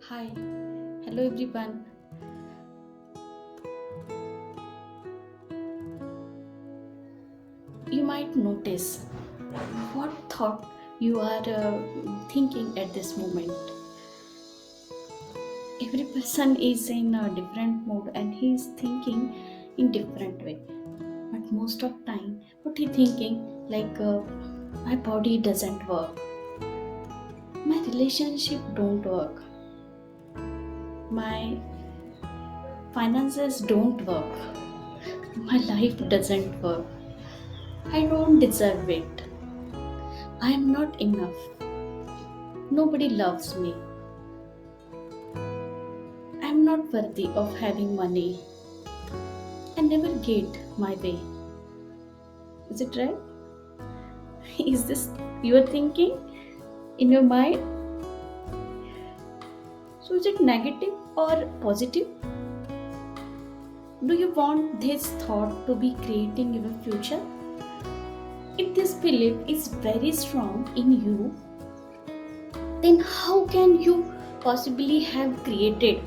Hi, hello everyone. You might notice what thought you are thinking at this moment. Every person is in a different mood and he is thinking in different way. But most of time, what he thinking like my body doesn't work, my relationship don't work, my finances don't work, my life doesn't work. I don't deserve it. I am not enough. Nobody loves me. I am not worthy of having money. I never get my way. Is it right? Is this your thinking in your mind? So is it negative or positive? Do you want this thought to be creating your future? If this belief is very strong in you, then how can you possibly have created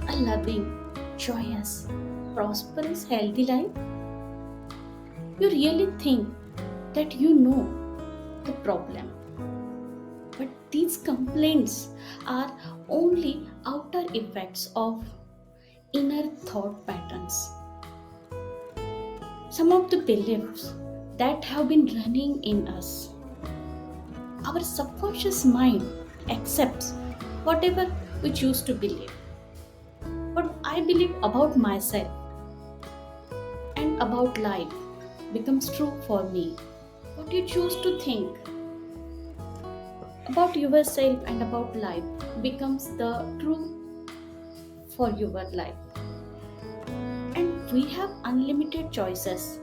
a loving, joyous, prosperous, healthy life? You really think that you know the problem. But these complaints are only outer effects of inner thought patterns. Some of the beliefs that have been running in us. Our subconscious mind accepts whatever we choose to believe. What I believe about myself and about life becomes true for me. What you choose to think about yourself and about life becomes the true for your life. And we have unlimited choices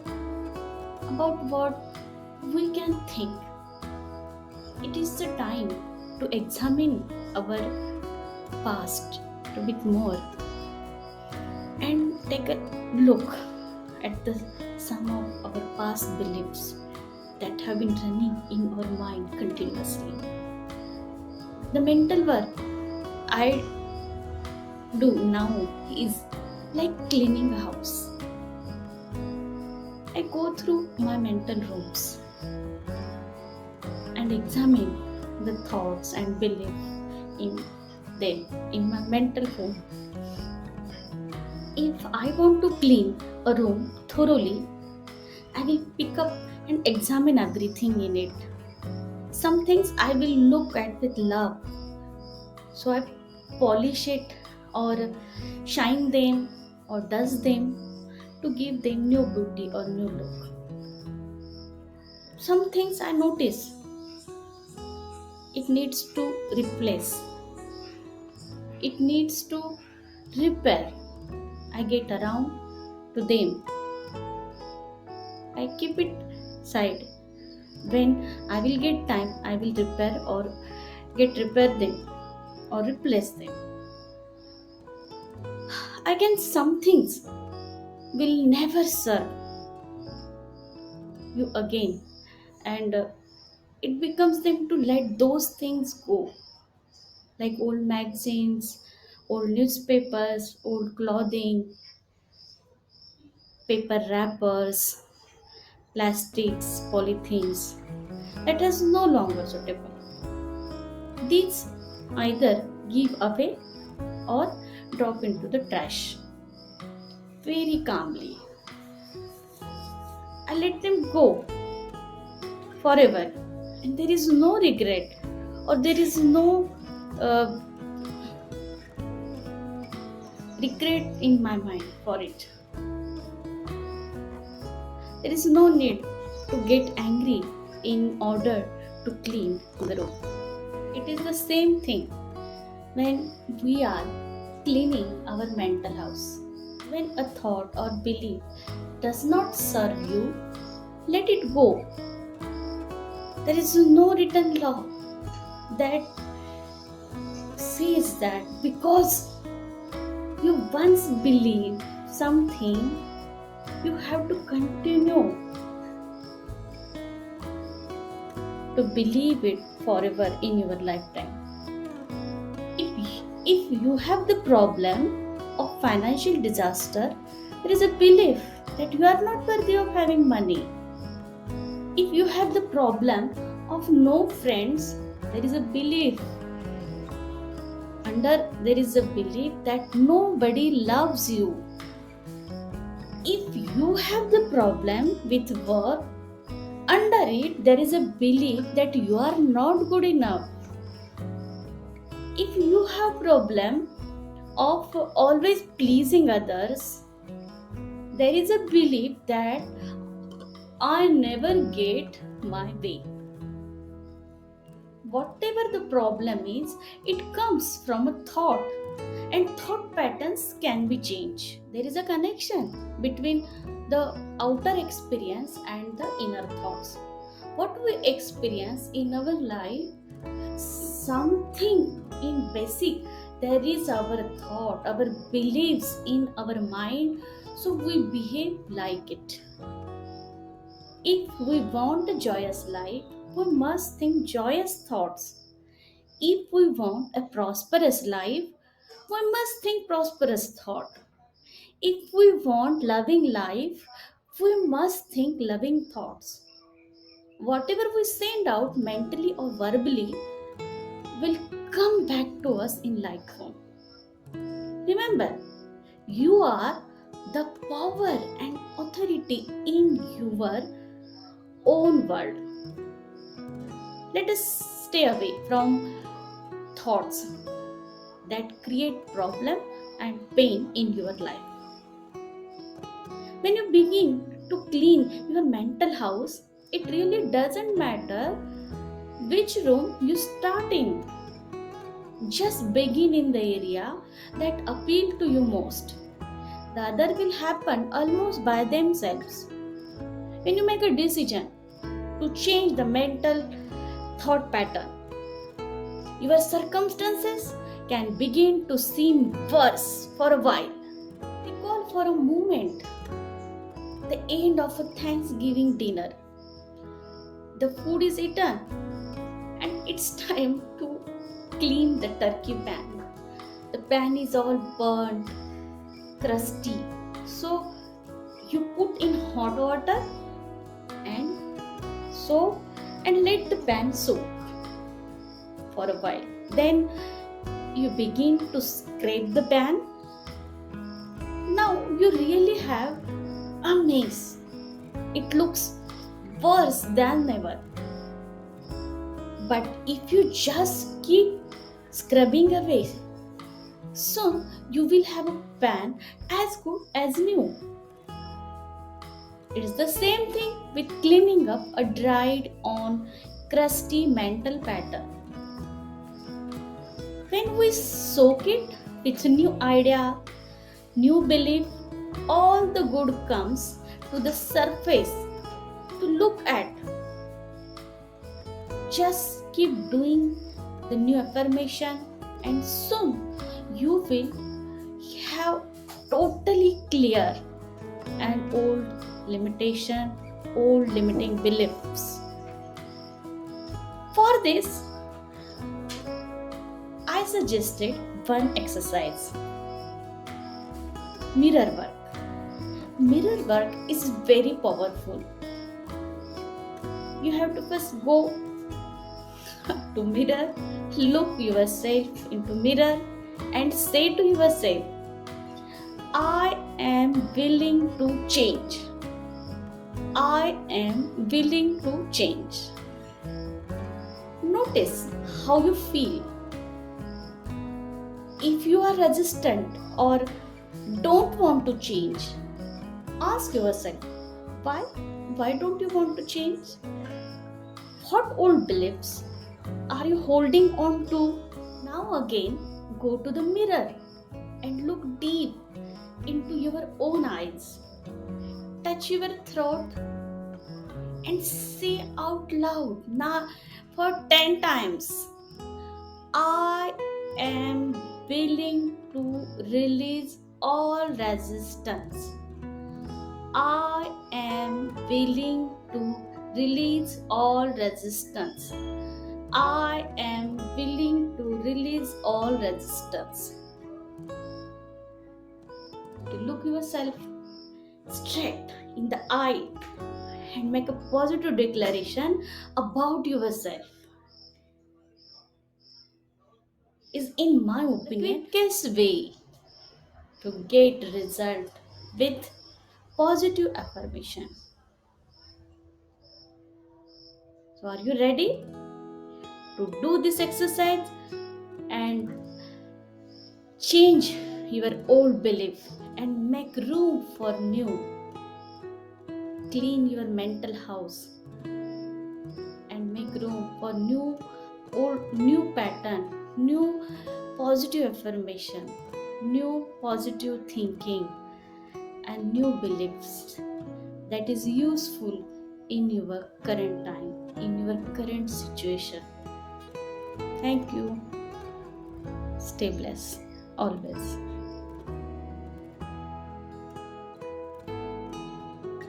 about what we can think. It is the time to examine our past a bit more and take a look at the some of our past beliefs that have been running in our mind continuously. The mental work I do now is like cleaning a house. I go through my mental rooms and examine the thoughts and beliefs in them in my mental home. If I want to clean a room thoroughly, I will pick up and examine everything in it. Some things I will look at with love, so I polish it or shine them or dust them to give them new beauty or new look. Some things I notice it needs to replace, it needs to repair. I get around to them. I keep it side. When I will get time, I will repair or repair them or replace them. Again, some things will never serve you again, and it becomes them to let those things go, like old magazines, old newspapers, old clothing, paper wrappers, plastics, polythenes that is no longer suitable. These either give away or drop into the trash. Very calmly, I let them go forever, and there is no regret or there is no uh, regret in my mind for it. There is no need to get angry in order to clean the room. It is the same thing when we are cleaning our mental house. When a thought or belief does not serve you, let it go. There is no written law that says that because you once believed something, you have to continue to believe it forever in your lifetime. If you have the problem of financial disaster, there is a belief that you are not worthy of having money. If you have the problem of no friends, there is a belief there is a belief that nobody loves you. If you have the problem with work, under it there is a belief that you are not good enough. If you have problem of always pleasing others, there is a belief that I never get my way. Whatever the problem is, it comes from a thought, and thought patterns can be changed. There is a connection between the outer experience and the inner thoughts. What we experience in our life, something in basic, there is our thought, our beliefs in our mind, so we behave like it. If we want a joyous life, we must think joyous thoughts. If we want a prosperous life, we must think prosperous thought. If we want loving life, we must think loving thoughts. Whatever we send out mentally or verbally will come back to us in like form. Remember, you are the power and authority in your own world. Let us stay away from thoughts that create problem and pain in your life. When you begin to clean your mental house, it really doesn't matter which room you start in. Just begin in the area that appeal to you most. The other will happen almost by themselves. When you make a decision to change the mental thought pattern, your circumstances can begin to seem worse for a while. Recall for a moment the end of a Thanksgiving dinner. The food is eaten and it's time to clean the turkey pan. The pan is all burnt, crusty. So you put in hot water and soak and let the pan soak for a while. Then you begin to scrape the pan. Now you really have a mess. It looks worse than ever. But if you just keep scrubbing away, soon you will have a pan as good as new. It is the same thing with cleaning up a dried on crusty mental pattern. When we soak it with a new idea, new belief, all the good comes to the surface to look at. Just keep doing the new affirmation and soon you will have totally clear and old limiting beliefs. For this, I suggested one exercise. Mirror work. Mirror work is very powerful. You have to first go to mirror, look yourself into mirror and say to yourself, I am willing to change. I am willing to change. Notice how you feel. If you are resistant or don't want to change, ask yourself, why? Why don't you want to change? What old beliefs are you holding on to? Now again, go to the mirror and look deep into your own eyes. Touch your throat and say out loud now for 10 times, I am willing to release all resistance. I am willing to release all resistance. I am willing to release all resistance. To look yourself straight in the eye and make a positive declaration about yourself is, in my opinion, the quickest way to get result with positive affirmation. So are you ready to do this exercise and change your old belief and make room for new? Clean your mental house and make room for new pattern, new positive affirmation, new positive thinking, and new beliefs that is useful in your current time, in your current situation. Thank you. Stay blessed always.